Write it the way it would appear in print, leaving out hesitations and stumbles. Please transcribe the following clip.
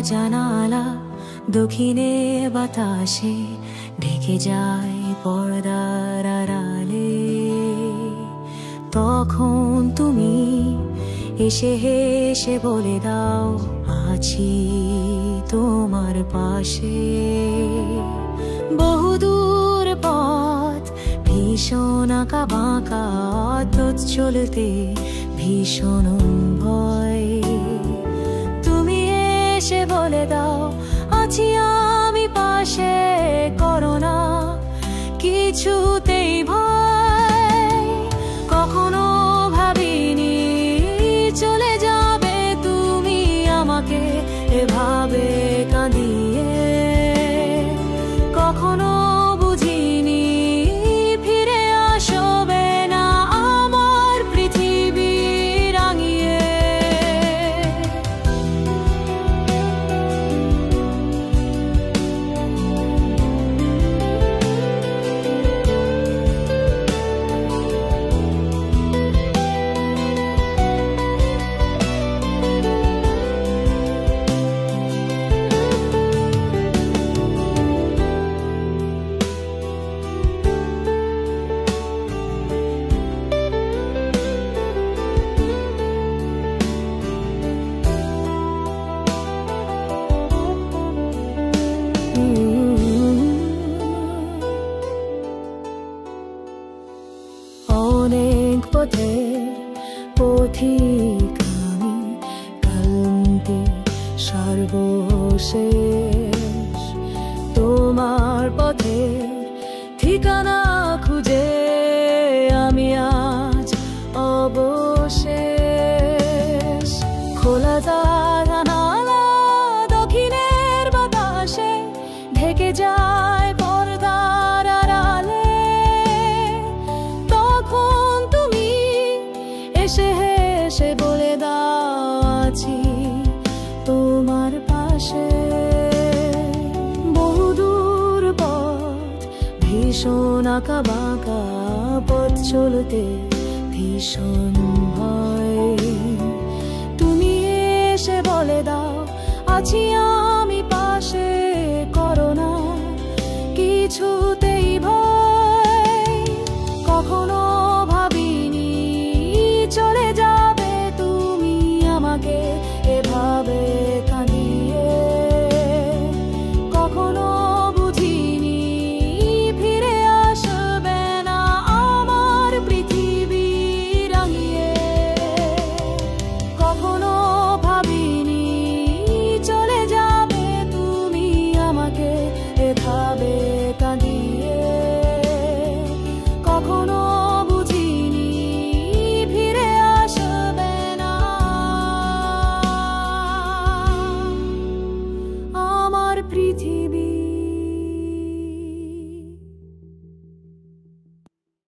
জানালা দক্ষিণে বাতাসে ঢেকে যায় পর্দার আড়ালে। তখন তুমি এসে হেসে বলে দাও, আছি তোমার পাশে। বহুদূর পথ ভীষণ আঁকা বাঁকা, চলতে ভীষণ ভয়। তুমি এসে বলে দাও, আছি আমি পাশে, করো না কিছুতেই ভয়। কখনো ভাবিনি চলে যাবে তুমি আমাকে এভাবে কাঁদিয়ে। কখনো বুঝিনি ফিরে আসবে না আমার পৃথিবী রাঙিয়ে। অনেক পথের পথিক আমি, ক্লান্তি সর্বশেষ। তোমার পথের ঠিকানা খুঁজে আমি আজ অবশেষ। খোলা জানালা দক্ষিণের বাতাসে ঢেকে যায় পর্দার আড়ালে। তখন তুমি এসে হেসে বলে দাও, আছি তোমার পাশে। বহুদূর পথ ভীষণ আঁকা বাঁকা, পথ চলতে ভীষণ ভয়। তুমি এসে বলে দাও, আছি আমি পাশে, করো না কিছুতেই ভয়। কখনো ভাবিনি চলে যাবে তুমি আমাকে এভাবে কাঁদিয়ে। কখনো বুঝিনি ফিরে আসবে না আমার পৃথিবী রাঙিয়ে। কখনো ভাবিনি চলে যাবে তুমি আমাকে এভাবে কাঁদিয়ে। কখনো বুঝিনি ফিরে আসবে না আমার পৃথিবী।